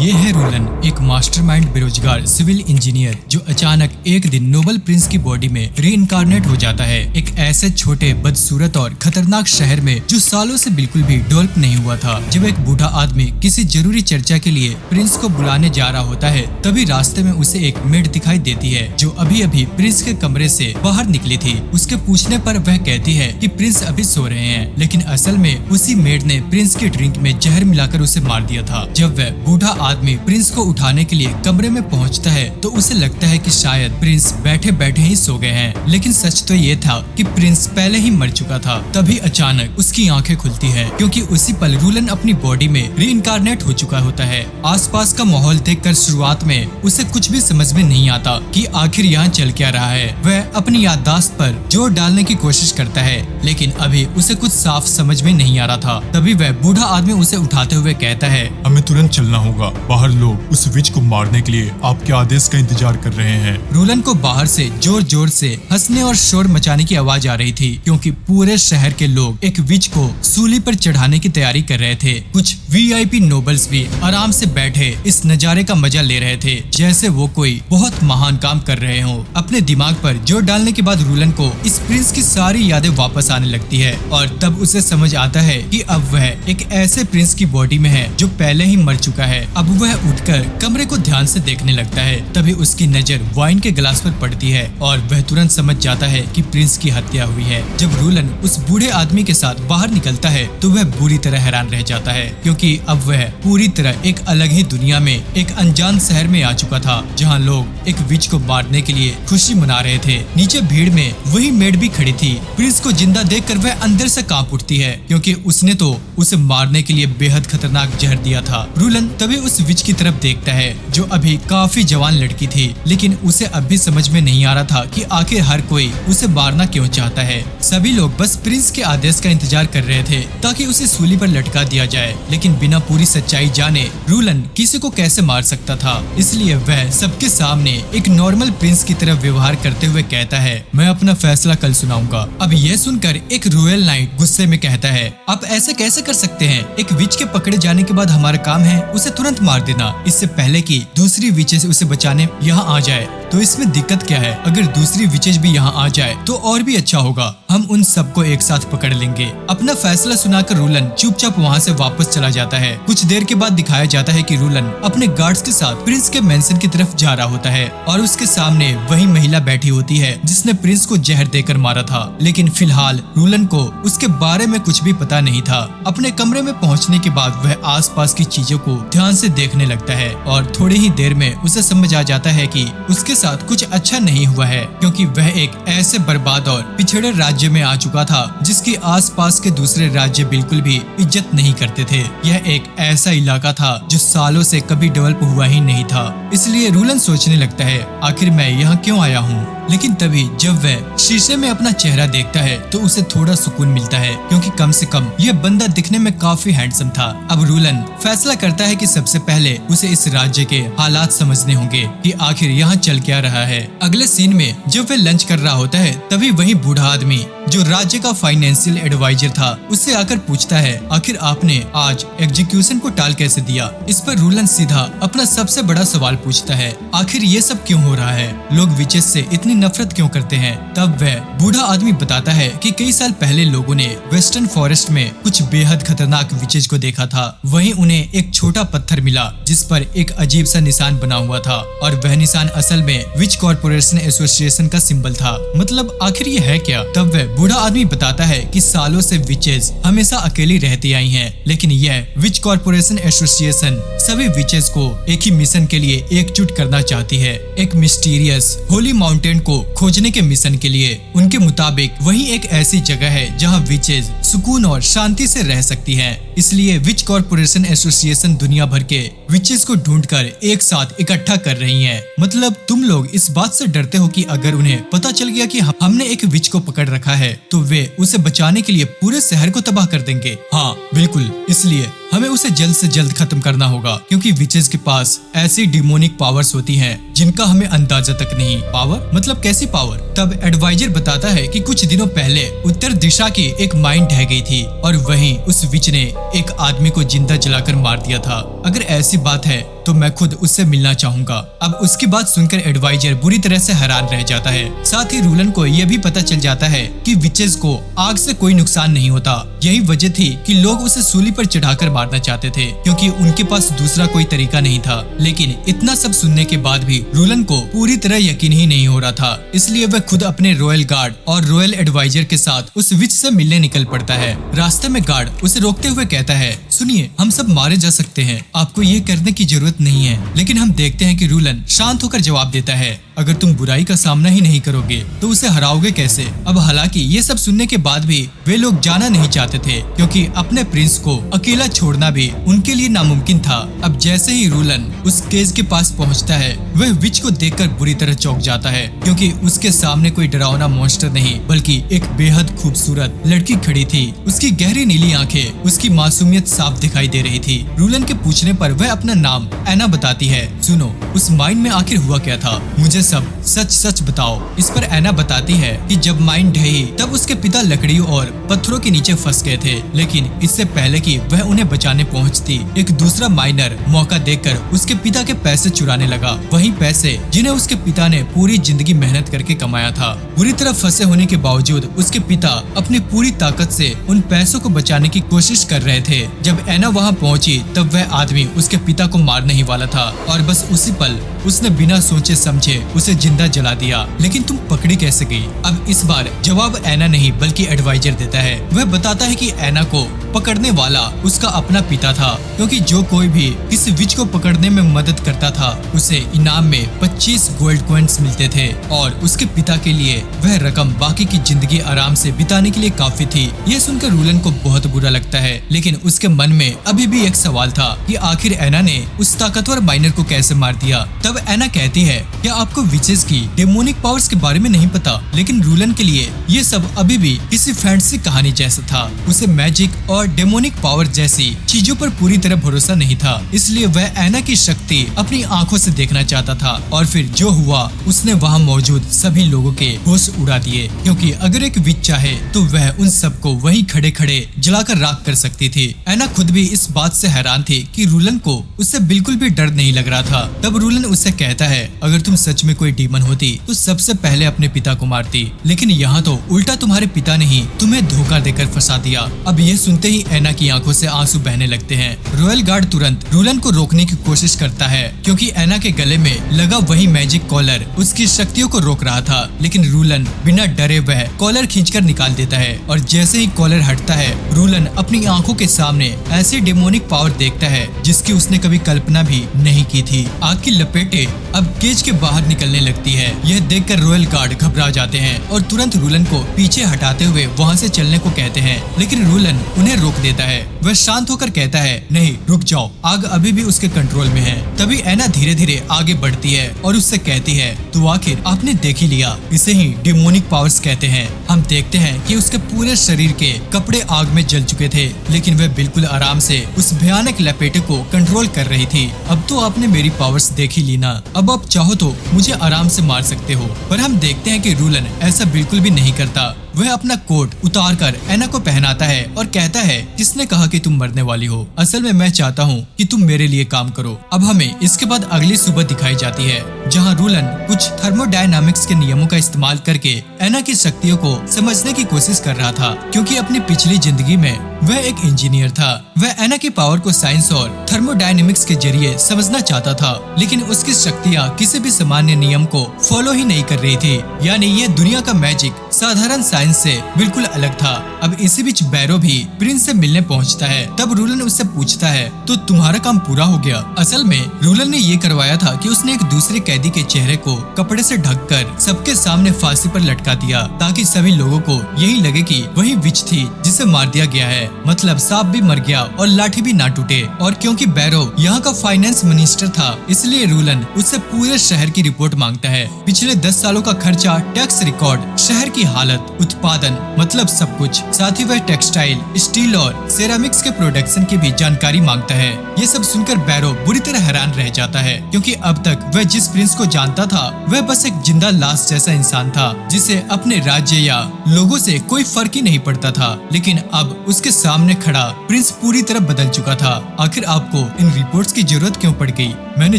ये है रूलन, एक मास्टरमाइंड बेरोजगार सिविल इंजीनियर जो अचानक एक दिन नोबल प्रिंस की बॉडी में रीइंकारनेट हो जाता है। एक ऐसे छोटे, बदसूरत और खतरनाक शहर में जो सालों से बिल्कुल भी डेवलप नहीं हुआ था। जब एक बूढ़ा आदमी किसी जरूरी चर्चा के लिए प्रिंस को बुलाने जा रहा होता है, तभी रास्ते में उसे एक मेड दिखाई देती है जो अभी अभी प्रिंस के कमरे से बाहर निकली थी। उसके पूछने पर वह कहती है कि प्रिंस अभी सो रहे हैं, लेकिन असल में उसी मेड ने प्रिंस के ड्रिंक में जहर मिलाकर उसे मार दिया था। जब वह बूढ़ा आदमी प्रिंस को उठाने के लिए कमरे में पहुंचता है तो उसे लगता है कि शायद प्रिंस बैठे बैठे ही सो गए हैं, लेकिन सच तो ये था कि प्रिंस पहले ही मर चुका था। तभी अचानक उसकी आंखें खुलती है क्योंकि उसी पल रूलन अपनी बॉडी में रीइंकारनेट हो चुका होता है। आसपास का माहौल देखकर शुरुआत में उसे कुछ भी समझ में नहीं आता कि आखिर यहाँ चल क्या रहा है। वह अपनी याददाश्त पर जोर डालने की कोशिश करता है, लेकिन अभी उसे कुछ साफ समझ में नहीं आ रहा था। तभी वह बूढ़ा आदमी उसे उठाते हुए कहता है, हमें तुरंत चलना होगा। बाहर लोग उस विच को मारने के लिए आपके आदेश का इंतजार कर रहे हैं। रूलन को बाहर से जोर जोर से हंसने और शोर मचाने की आवाज आ रही थी क्योंकि पूरे शहर के लोग एक विच को सूली पर चढ़ाने की तैयारी कर रहे थे। कुछ वीआईपी नोबल्स भी आराम से बैठे इस नजारे का मजा ले रहे थे, जैसे वो कोई बहुत महान काम कर रहे हो। अपने दिमाग पर जोर डालने के बाद रूलन को इस प्रिंस की सारी यादें वापस आने लगती है और तब उसे समझ आता है कि अब वह एक ऐसे प्रिंस की बॉडी में है जो पहले ही मर चुका है। अब वह उठकर कमरे को ध्यान से देखने लगता है। तभी उसकी नजर वाइन के गिलास पर पड़ती है और वह तुरंत समझ जाता है कि प्रिंस की हत्या हुई है। जब रूलन उस बूढ़े आदमी के साथ बाहर निकलता है तो वह बुरी तरह हैरान रह जाता है क्योंकि अब वह पूरी तरह एक अलग ही दुनिया में, एक अनजान शहर में आ चुका था जहाँ लोग एक विच को मारने के लिए खुशी मना रहे थे। नीचे भीड़ में वही मेड भी खड़ी थी। प्रिंस को जिंदा देखकर वह अंदर से कांप उठती है क्योंकि उसने तो उसे मारने के लिए बेहद खतरनाक जहर दिया था। रूलन तभी उस विच की तरफ देखता है जो अभी काफी जवान लड़की थी, लेकिन उसे अब भी समझ में नहीं आ रहा था कि आखिर हर कोई उसे मारना क्यों चाहता है। सभी लोग बस प्रिंस के आदेश का इंतजार कर रहे थे ताकि उसे सूली पर लटका दिया जाए, लेकिन बिना पूरी सच्चाई जाने रूलन किसी को कैसे मार सकता था। इसलिए वह सबके सामने एक नॉर्मल प्रिंस की तरह व्यवहार करते हुए कहता है, मैं अपना फैसला कल सुनाऊंगा। अब यह सुनकर एक रॉयल नाइट गुस्से में कहता है, आप ऐसे कैसे कर सकते हैं? एक विच के पकड़े जाने के बाद हमारा काम है उसे तुरंत मार देना, इससे पहले कि दूसरी विचेस उसे बचाने यहाँ आ जाए। तो इसमें दिक्कत क्या है? अगर दूसरी विचेस भी यहाँ आ जाए तो और भी अच्छा होगा, हम उन सबको एक साथ पकड़ लेंगे। अपना फैसला सुनाकर रूलन चुपचाप वहाँ से वापस चला जाता है। कुछ देर के बाद दिखाया जाता है कि रूलन अपने गार्ड्स के साथ प्रिंस के मेंशन की तरफ जा रहा होता है और उसके सामने वही महिला बैठी होती है जिसने प्रिंस को जहर देकर मारा था। लेकिन फिलहाल रूलन को उसके बारे में कुछ भी पता नहीं था। अपने कमरे में पहुँचने के बाद वह आसपास की चीजों को ध्यान से देखने लगता है और थोड़ी ही देर में उसे समझ आ जाता है कि उसके साथ कुछ अच्छा नहीं हुआ है क्योंकि वह एक ऐसे बर्बाद और पिछड़े राज्य में आ चुका था जिसकी आसपास के दूसरे राज्य बिल्कुल भी इज्जत नहीं करते थे। यह एक ऐसा इलाका था जो सालों से कभी डेवलप हुआ ही नहीं था। इसलिए रूलन सोचने लगता है, आखिर मैं यहाँ क्यों आया हूँ? लेकिन तभी जब वह शीशे में अपना चेहरा देखता है तो उसे थोड़ा सुकून मिलता है क्योंकि कम से कम यह बंदा दिखने में काफी हैंडसम था। अब रूलन फैसला करता है कि सबसे पहले उसे इस राज्य के हालात समझने होंगे कि आखिर यहाँ चल क्या रहा है। अगले सीन में जब वह लंच कर रहा होता है तभी वही बूढ़ा आदमी जो राज्य का फाइनेंशियल एडवाइजर था उससे आकर पूछता है, आखिर आपने आज एग्जीक्यूशन को टाल कैसे दिया? इस पर रूलन सीधा अपना सबसे बड़ा सवाल पूछता है, आखिर ये सब क्यों हो रहा है? लोग विचेस से इतनी नफरत क्यों करते हैं? तब वह बूढ़ा आदमी बताता है कि कई साल पहले लोगों ने वेस्टर्न फॉरेस्ट में कुछ बेहद खतरनाक विचेस को देखा था। वहीं उन्हें एक छोटा पत्थर मिला जिस पर एक अजीब सा निशान बना हुआ था और वह निशान असल में विच कॉर्पोरेशन एसोसिएशन का सिंबल था। मतलब आखिर ये है क्या? तब वह बूढ़ा आदमी बताता है कि सालों से विचेस हमेशा अकेली रहती आई हैं, लेकिन यह विच कॉर्पोरेशन एसोसिएशन सभी विचेस को एक ही मिशन के लिए एकजुट करना चाहती है, एक मिस्टीरियस होली माउंटेन को खोजने के मिशन के लिए। उनके मुताबिक वही एक ऐसी जगह है जहां विचेस सुकून और शांति से रह सकती हैं। इसलिए विच कॉर्पोरेशन एसोसिएशन दुनिया भर के विचेस को ढूंढकर एक साथ इकट्ठा कर रही है। मतलब तुम लोग इस बात से डरते हो कि अगर उन्हें पता चल गया कि हमने एक विच को पकड़ रखा है तो वे उसे बचाने के लिए पूरे शहर को तबाह कर देंगे। हाँ बिल्कुल, इसलिए हमें उसे जल्द से जल्द खत्म करना होगा, क्योंकि विचेस के पास ऐसी डिमोनिक पावर्स होती हैं जिनका हमें अंदाजा तक नहीं। पावर मतलब कैसी पावर? तब एडवाइजर बताता है कि कुछ दिनों पहले उत्तर दिशा की एक माइन ढह गई थी और वहीं उस विच ने एक आदमी को जिंदा जलाकर मार दिया था। अगर ऐसी बात है तो मैं खुद उससे मिलना चाहूंगा। अब उसकी बात सुनकर एडवाइजर बुरी तरह से हैरान रह जाता है। साथ ही रूलन को यह भी पता चल जाता है कि विचेस को आग से कोई नुकसान नहीं होता। यही वजह थी कि लोग उसे सूली पर चढ़ाकर मारना चाहते थे, क्योंकि उनके पास दूसरा कोई तरीका नहीं था। लेकिन इतना सब सुनने के बाद भी रूलन को पूरी तरह यकीन ही नहीं हो रहा था, इसलिए वह खुद अपने रॉयल गार्ड और रॉयल एडवाइजर के साथ उस विच से मिलने निकल पड़ता है। रास्ते में गार्ड उसे रोकते हुए कहता है, सुनिए, हम सब मारे जा सकते हैं, आपको ये करने की जरूरत नहीं है। लेकिन हम देखते हैं कि रूलन शांत होकर जवाब देता है, अगर तुम बुराई का सामना ही नहीं करोगे तो उसे हराओगे कैसे? अब हालांकि ये सब सुनने के बाद भी वे लोग जाना नहीं चाहते थे, क्योंकि अपने प्रिंस को अकेला छोड़ना भी उनके लिए नामुमकिन था। अब जैसे ही रूलन उस केज के पास पहुंचता है, वह विच को देखकर बुरी तरह चौंक जाता है, क्योंकि उसके सामने कोई डरावना मॉन्स्टर नहीं बल्कि एक बेहद खूबसूरत लड़की खड़ी थी। उसकी गहरी नीली आंखें, उसकी मासूमियत साफ दिखाई दे रही थी। रूलन के पूछने पर वह अपना नाम एना बताती है। सुनो, उस माइन में आखिर हुआ क्या था? मुझे सब सच सच बताओ। इस पर एना बताती है कि जब माइन ढही तब उसके पिता लकड़ियों और पत्थरों के नीचे फंस गए थे, लेकिन इससे पहले कि वह उन्हें बचाने पहुंचती, एक दूसरा माइनर मौका देखकर उसके पिता के पैसे चुराने लगा। वही पैसे जिन्हें उसके पिता ने पूरी जिंदगी मेहनत करके कमाया था। बुरी तरह फंसे होने के बावजूद उसके पिता अपनी पूरी ताकत से उन पैसों को बचाने की कोशिश कर रहे थे। जब एना वहाँ पहुँची तब वह आदमी उसके पिता को मारने ही वाला था और बस उसी पल उसने बिना सोचे समझे उसे जिंदा जला दिया। लेकिन तुम पकड़ी कैसे गई? अब इस बार जवाब एना नहीं बल्कि एडवाइजर देता है। वह बताता है कि एना को पकड़ने वाला उसका अपना पिता था, क्योंकि जो कोई भी इस विच को पकड़ने में मदद करता था उसे इनाम में 25 गोल्ड कॉइन्स मिलते थे और उसके पिता के लिए वह रकम बाकी की जिंदगी आराम से बिताने के लिए काफी थी। यह सुनकर रूलन को बहुत बुरा लगता है, लेकिन उसके मन में अभी भी एक सवाल था कि आखिर एना ने उस ताकतवर माइनर को कैसे मार दिया। तब एना कहती है, क्या आपको विचेस की डेमोनिक पावर्स के बारे में नहीं पता? लेकिन रूलन के लिए ये सब अभी भी किसी फैंटेसी कहानी जैसा था। उसे मैजिक और डेमोनिक पावर जैसी चीजों पर पूरी तरह भरोसा नहीं था, इसलिए वह एना की शक्ति अपनी आंखों से देखना चाहता था। और फिर जो हुआ, उसने वहाँ मौजूद सभी लोगों के होश उड़ा दिए, क्योंकि अगर एक विच चाहे तो वह उन सबको वहीं खड़े खड़े जलाकर राख कर सकती थी। एना खुद भी इस बात से हैरान थी कि रूलन को उससे बिल्कुल भी डर नहीं लग रहा था। तब रूलन उससे कहता है, अगर तुम सच में कोई डीमन होती तो सबसे पहले अपने पिता को मारती, लेकिन यहाँ तो उल्टा तुम्हारे पिता ने ही तुम्हें धोखा देकर फंसा दिया। अब ये सुनते ही एना की आंखों से आंसू बहने लगते हैं। रॉयल गार्ड तुरंत रूलन को रोकने की कोशिश करता है, क्योंकि एना के गले में लगा वही मैजिक कॉलर उसकी शक्तियों को रोक रहा था। लेकिन रूलन बिना डरे वह कॉलर खींचकर निकाल देता है और जैसे ही कॉलर हटता है, रूलन अपनी आंखों के सामने ऐसी डेमोनिक पावर देखता है जिसकी उसने कभी कल्पना भी नहीं की थी। आग की लपेटें अब केज के बाहर निकलने लगती है। यह देखकर रॉयल गार्ड घबरा जाते हैं और तुरंत रूलन को पीछे हटाते हुए वहाँ से चलने को कहते हैं, लेकिन रूलन उन्हें रोक देता है। वह शांत होकर कहता है, नहीं रुक जाओ, आग अभी भी उसके कंट्रोल में है। तभी एना धीरे धीरे आगे बढ़ती है और उससे कहती है, तो आखिर आपने देख ही लिया, इसे ही डेमोनिक पावर्स कहते हैं। हम देखते हैं कि उसके पूरे शरीर के कपड़े आग में जल चुके थे, लेकिन वह बिल्कुल आराम से उस भयानक लपेटे को कंट्रोल कर रही थी। अब तो आपने मेरी पावर्स देख ही ली ना, अब आप चाहो तो मुझे आराम से मार सकते हो। पर हम देखते हैं कि रूलन ऐसा बिल्कुल भी नहीं करता। वह अपना कोट उतार कर एना को पहनाता है और कहता है, किसने कहा कि तुम मरने वाली हो? असल में मैं चाहता हूँ कि तुम मेरे लिए काम करो। अब हमें इसके बाद अगली सुबह दिखाई जाती है, जहाँ रूलन कुछ थर्मोडायनामिक्स के नियमों का इस्तेमाल करके एना की शक्तियों को समझने की कोशिश कर रहा था, क्योंकि अपनी पिछली जिंदगी में वह एक इंजीनियर था। वह एना की पावर को साइंस और थर्मोडायनेमिक्स के जरिए समझना चाहता था, लेकिन उसकी शक्तियाँ किसी भी सामान्य नियम को फॉलो ही नहीं कर रही थी। यानी ये दुनिया का मैजिक साधारण साइंस से बिल्कुल अलग था। अब इसी बीच बैरो भी प्रिंस से मिलने पहुंचता है। तब रूलन उससे पूछता है, तो तुम्हारा काम पूरा हो गया? असल में रूलन ने ये करवाया था कि उसने एक दूसरे कैदी के चेहरे को कपड़े से ढककर सबके सामने फांसी पर लटका दिया, ताकि सभी लोगों को यही लगे कि वही विच थी जिसे मार दिया गया है। मतलब सांप भी मर गया और लाठी भी ना टूटे। और क्योंकि बैरो यहाँ का फाइनेंस मिनिस्टर था, इसलिए रूलन उससे पूरे शहर की रिपोर्ट मांगता है। पिछले 10 सालों का खर्चा, टैक्स रिकॉर्ड, शहर की की हालत, उत्पादन मतलब सब कुछ। साथ ही वह टेक्सटाइल, स्टील और सेरामिक्स के प्रोडक्शन की भी जानकारी मांगता है। ये सब सुनकर बैरो बुरी तरह हैरान रह जाता है, क्योंकि अब तक वह जिस प्रिंस को जानता था वह बस एक जिंदा लाश जैसा इंसान था, जिसे अपने राज्य या लोगों से कोई फर्क ही नहीं पड़ता था। लेकिन अब उसके सामने खड़ा प्रिंस पूरी तरह बदल चुका था। आखिर आपको इन रिपोर्ट्स की जरूरत क्यों पड़ गई? मैंने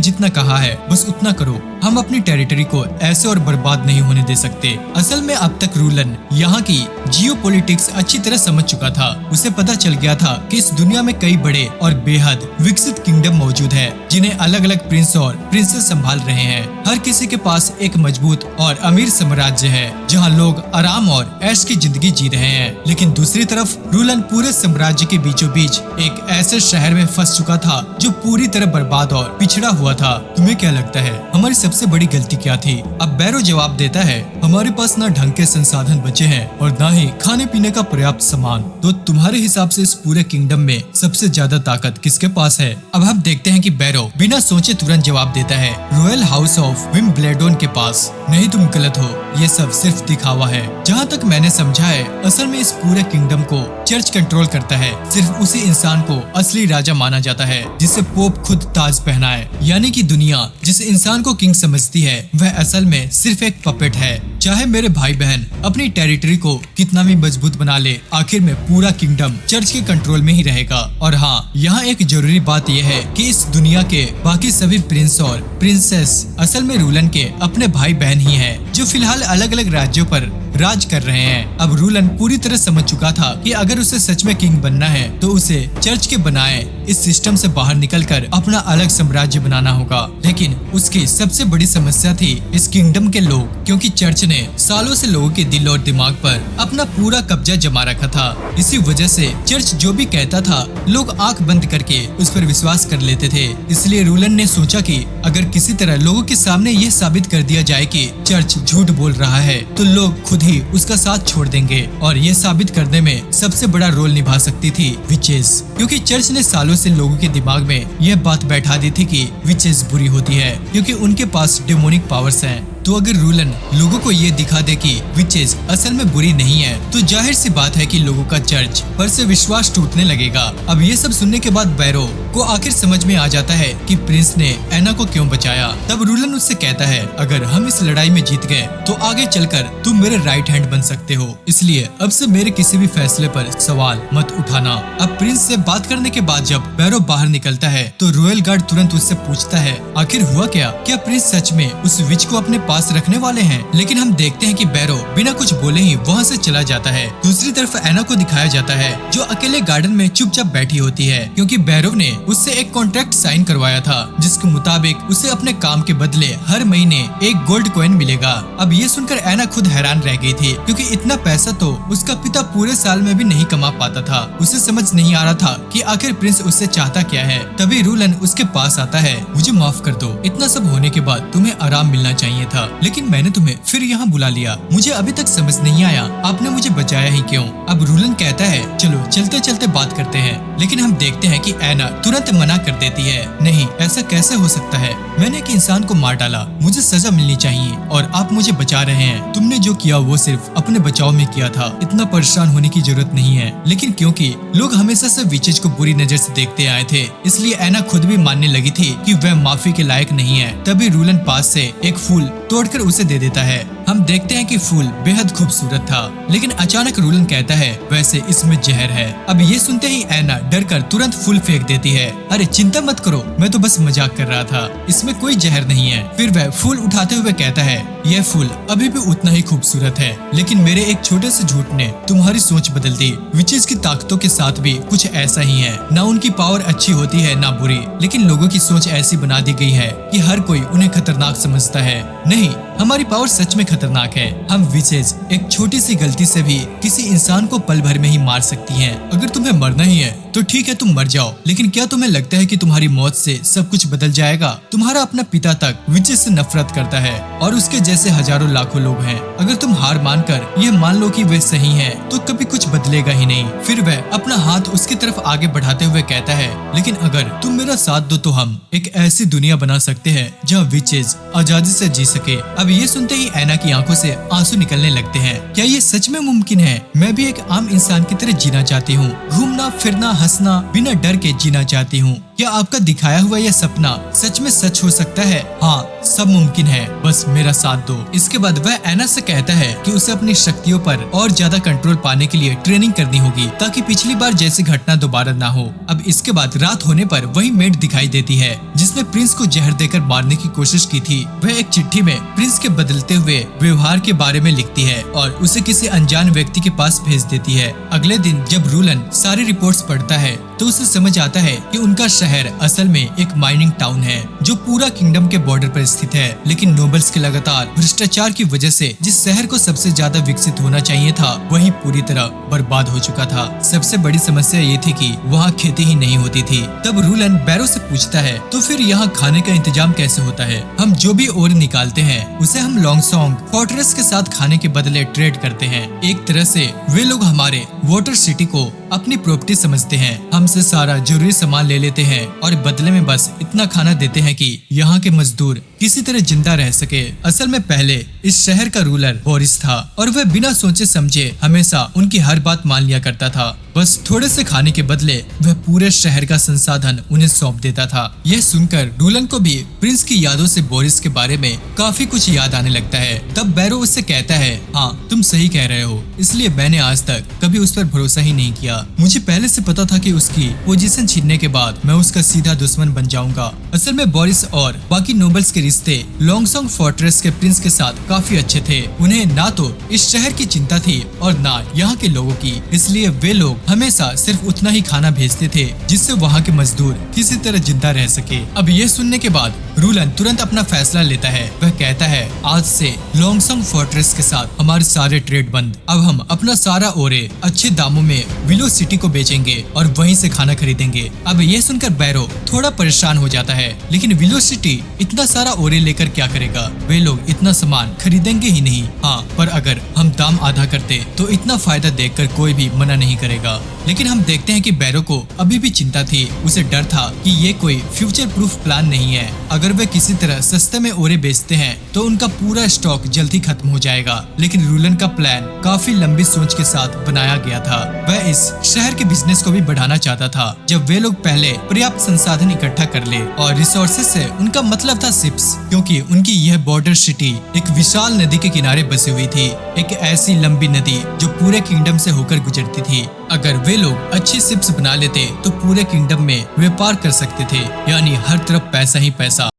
जितना कहा है बस उतना करो। हम अपनी टेरिटरी को ऐसे और बर्बाद नहीं होने दे सकते। असल में अब तक रूलन यहाँ की जियोपॉलिटिक्स अच्छी तरह समझ चुका था। उसे पता चल गया था कि इस दुनिया में कई बड़े और बेहद विकसित किंगडम मौजूद है, जिन्हें अलग अलग प्रिंस और प्रिंसेस संभाल रहे हैं। हर किसी के पास एक मजबूत और अमीर साम्राज्य है, जहाँ लोग आराम और ऐश की जिंदगी जी रहे हैं। लेकिन दूसरी तरफ रूलन पूरे साम्राज्य के बीचों बीच एक ऐसे शहर में फंस चुका था जो पूरी तरह बर्बाद और पिछड़ा हुआ था। तुम्हें क्या लगता है हमारी सबसे बड़ी गलती क्या थी? अब बैरो जवाब देता है, हमारे पास न ढंग के संसाधन बचे हैं और न ही खाने पीने का पर्याप्त सामान। तो तुम्हारे हिसाब से इस पूरे किंगडम में सबसे ज्यादा ताकत किसके पास है? अब हम देखते हैं कि बैरो बिना सोचे तुरंत जवाब देता है, रॉयल हाउस ऑफ विम्बलेडोन के पास। नहीं, तुम गलत हो, ये सब सिर्फ दिखावा है। जहाँ तक मैंने समझा है, असल में इस पूरे किंगडम को चर्च कंट्रोल करता है। सिर्फ उसी इंसान को असली राजा माना जाता है जिसे पोप खुद ताज पहनाए। यानी कि दुनिया जिस इंसान को किंग समझती है वह असल में सिर्फ एक पपेट है। चाहे मेरे भाई बहन अपनी टेरिटरी को कितना भी मजबूत बना ले, आखिर में पूरा किंगडम चर्च के कंट्रोल में ही रहेगा। और हाँ, यहाँ एक जरूरी बात यह है कि इस दुनिया के बाकी सभी प्रिंस और प्रिंसेस असल में रूलन के अपने भाई बहन ही हैं, जो फिलहाल अलग अलग राज्यों पर राज कर रहे हैं। अब रूलन पूरी तरह समझ चुका था कि अगर उसे सच में किंग बनना है तो उसे चर्च के बनाए इस सिस्टम से बाहर निकलकर अपना अलग साम्राज्य बनाना होगा। लेकिन उसकी सबसे बड़ी समस्या थी इस किंगडम के लोग, क्योंकि चर्च ने सालों से लोगों के दिल और दिमाग पर अपना पूरा कब्जा जमा रखा था। इसी वजह से चर्च जो भी कहता था लोग आंख बंद करके उस पर विश्वास कर लेते थे। इसलिए रूलन ने सोचा कि अगर किसी तरह लोगों के सामने ये साबित कर दिया जाए कि चर्च झूठ बोल रहा है तो लोग खुद ही उसका साथ छोड़ देंगे। और ये साबित करने में सबसे बड़ा रोल निभा सकती थी विचेस, क्योंकि चर्च ने सालों से लोगों के दिमाग में यह बात बैठा दी थी कि विचेस बुरी होती है क्योंकि उनके पास डेमोनिक पावर्स हैं। तो अगर रूलन लोगों को ये दिखा दे कि विचेस असल में बुरी नहीं है तो जाहिर सी बात है कि लोगों का चर्च पर से विश्वास टूटने लगेगा। अब ये सब सुनने के बाद बैरो को आखिर समझ में आ जाता है कि प्रिंस ने एना को क्यों बचाया। तब रूलन उससे कहता है, अगर हम इस लड़ाई में जीत गए तो आगे चलकर तुम मेरे राइट हैंड बन सकते हो, इसलिए अब से मेरे किसी भी फैसले पर सवाल मत उठाना। अब प्रिंस से बात करने के बाद जब बैरो बाहर निकलता है तो रॉयल गार्ड तुरंत उससे पूछता है, आखिर हुआ क्या प्रिंस सच में उस विच को अपने पास रखने वाले हैं? लेकिन हम देखते हैं कि बैरो बिना कुछ बोले ही वहाँ से चला जाता है। दूसरी तरफ एना को दिखाया जाता है जो अकेले गार्डन में चुपचाप बैठी होती है, क्योंकि बैरो ने उससे एक कॉन्ट्रैक्ट साइन करवाया था जिसके मुताबिक उसे अपने काम के बदले हर महीने एक गोल्ड कॉइन मिलेगा। अब ये सुनकर एना खुद हैरान रह गई थी, क्योंकि इतना पैसा तो उसका पिता पूरे साल में भी नहीं कमा पाता था। उसे समझ नहीं आ रहा था कि आखिर प्रिंस उससे चाहता क्या है। तभी रूलन उसके पास आता है, मुझे माफ कर दो, इतना सब होने के बाद तुम्हें आराम मिलना चाहिए था, लेकिन मैंने तुम्हें फिर यहाँ बुला लिया। मुझे अभी तक समझ नहीं आया आपने मुझे बचाया ही क्यों। अब रूलन कहता है, चलो चलते चलते बात करते हैं। लेकिन हम देखते हैं कि एना तुरंत मना कर देती है, नहीं ऐसा कैसे हो सकता है, मैंने एक इंसान को मार डाला, मुझे सजा मिलनी चाहिए और आप मुझे बचा रहे हैं। तुमने जो किया वो सिर्फ अपने बचाव में किया था, इतना परेशान होने की जरूरत नहीं है। लेकिन क्योंकि लोग हमेशा से विचेज को बुरी नजर से देखते आए थे, इसलिए एना खुद भी मानने लगी थी कि वह माफी के लायक नहीं है। तभी रूलन पास से एक फूल तोड़कर उसे दे देता है। हम देखते हैं कि फूल बेहद खूबसूरत था, लेकिन अचानक रूलन कहता है, वैसे इसमें जहर है। अब ये सुनते ही एना डरकर तुरंत फूल फेंक देती है। अरे चिंता मत करो, मैं तो बस मजाक कर रहा था, इसमें कोई जहर नहीं है। फिर वह फूल उठाते हुए कहता है, यह फूल अभी भी उतना ही खूबसूरत है, लेकिन मेरे एक छोटे से झूठ ने तुम्हारी सोच बदल दी। विचेस की ताकतों के साथ भी कुछ ऐसा ही है, ना उनकी पावर अच्छी होती है ना बुरी, लेकिन लोगों की सोच ऐसी बना दी गई है कि हर कोई उन्हें खतरनाक समझता है। नहीं, हमारी पावर सच में खतरनाक है। हम विचेस एक छोटी सी गलती से भी किसी इंसान को पल भर में ही मार सकती हैं। अगर तुम्हें मरना ही है तो ठीक है तुम मर जाओ, लेकिन क्या तुम्हें लगता है कि तुम्हारी मौत से सब कुछ बदल जाएगा? तुम्हारा अपना पिता तक विचेस से नफरत करता है और उसके जैसे हजारों लाखों लोग हैं। अगर तुम हार मानकर यह मान लो कि वे सही हैं, तो कभी कुछ बदलेगा ही नहीं। फिर वह अपना हाथ उसकी तरफ आगे बढ़ाते हुए कहता है, लेकिन अगर तुम मेरा साथ दो तो हम एक ऐसी दुनिया बना सकते हैं जहाँ विचेस आजादी से जी सके। अब ये सुनते ही ऐना की आंखों से आंसू निकलने लगते हैं। क्या ये सच में मुमकिन है? मैं भी एक आम इंसान की तरह जीना चाहती हूँ, घूमना फिरना हंसना बिना डर के जीना चाहती हूँ। क्या आपका दिखाया हुआ यह सपना सच में सच हो सकता है? हाँ, सब मुमकिन है, बस मेरा साथ दो। इसके बाद वह ऐना से कहता है कि उसे अपनी शक्तियों पर और ज्यादा कंट्रोल पाने के लिए ट्रेनिंग करनी होगी, ताकि पिछली बार जैसी घटना दोबारा ना हो। अब इसके बाद रात होने पर वही मेड दिखाई देती है जिसने प्रिंस को जहर देकर मारने की कोशिश की थी। वह एक चिट्ठी में प्रिंस के बदलते हुए व्यवहार के बारे में लिखती है और उसे किसी अनजान व्यक्ति के पास भेज देती है। अगले दिन जब रूलन सारी रिपोर्ट्स पढ़ता है तो उसे समझ आता है कि उनका शहर असल में एक माइनिंग टाउन है जो पूरा किंगडम के बॉर्डर पर स्थित है। लेकिन नोबल्स के लगातार भ्रष्टाचार की वजह से जिस शहर को सबसे ज्यादा विकसित होना चाहिए था वही पूरी तरह बर्बाद हो चुका था। सबसे बड़ी समस्या ये थी कि वहाँ खेती ही नहीं होती थी। तब रूलन बैरो से पूछता है, तो फिर यहाँ खाने का इंतजाम कैसे होता है? हम जो भी ओर निकालते हैं उसे हम लॉन्गसोंग फोर्ट्रेस के साथ खाने के बदले ट्रेड करते हैं। एक तरह से वे लोग हमारे वाटर सिटी को अपनी प्रॉपर्टी समझते हैं, हमसे सारा जरूरी सामान ले लेते हैं और बदले में बस इतना खाना देते हैं कि यहाँ के मजदूर किसी तरह जिंदा रह सके। असल में पहले इस शहर का रूलर बोरिस था और वह बिना सोचे समझे हमेशा उनकी हर बात मान लिया करता था। बस थोड़े से खाने के बदले वह पूरे शहर का संसाधन उन्हें सौंप देता था। यह सुनकर रूलन को भी प्रिंस की यादों से बोरिस के बारे में काफी कुछ याद आने लगता है। तब बैरो उससे कहता है, हाँ तुम सही कह रहे हो, इसलिए मैंने आज तक कभी उस पर भरोसा ही नहीं किया। मुझे पहले से पता था कि उसकी पोजीशन छीनने के बाद मैं उसका सीधा दुश्मन बन जाऊंगा। असल में बोरिस और बाकी नोबल्स के रिश्ते लॉन्गसोंग फोर्ट्रेस के प्रिंस के साथ काफी अच्छे थे। उन्हें ना तो इस शहर की चिंता थी और ना यहाँ के लोगों की, इसलिए वे लोग हमेशा सिर्फ उतना ही खाना भेजते थे जिससे वहाँ के मजदूर किसी तरह जिंदा रह सके। अब ये सुनने के बाद रूलन तुरंत अपना फैसला लेता है। वह कहता है, आज से लॉन्गसोंग फोर्ट्रेस के साथ हमारे सारे ट्रेड बंद। अब हम अपना सारा ओरे अच्छे दामों में विलो सिटी को बेचेंगे और वहीं से खाना खरीदेंगे। अब ये सुनकर बैरो थोड़ा परेशान हो जाता है, लेकिन विलो सिटी इतना सारा ओरे लेकर क्या करेगा? वे लोग इतना सामान खरीदेंगे ही नहीं। हाँ, पर अगर हम दाम आधा करते तो इतना फायदा देखकर कोई भी मना नहीं करेगा। लेकिन हम देखते हैं कि बैरो को अभी भी चिंता थी। उसे डर था कि ये कोई फ्यूचर प्रूफ प्लान नहीं है। अगर वे किसी तरह सस्ते में ओरे बेचते हैं तो उनका पूरा स्टॉक जल्दी खत्म हो जाएगा। लेकिन रूलन का प्लान काफी लंबी सोच के साथ बनाया गया था। वह इस शहर के बिजनेस को भी बढ़ाना चाहता था। जब वे लोग पहले पर्याप्त संसाधन इकट्ठा कर ले, और रिसोर्सेज से उनका मतलब था शिप्स, क्योंकि उनकी यह बॉर्डर सिटी एक विशाल नदी के किनारे बसी हुई थी। एक ऐसी लंबी नदी जो पूरे किंगडम से होकर गुजरती थी। अगर वे लोग अच्छी शिप्स बना लेते तो पूरे किंगडम में व्यापार कर सकते थे, यानी हर तरफ पैसा ही पैसा।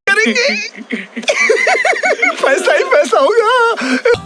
पैसा ही पैसा होगा।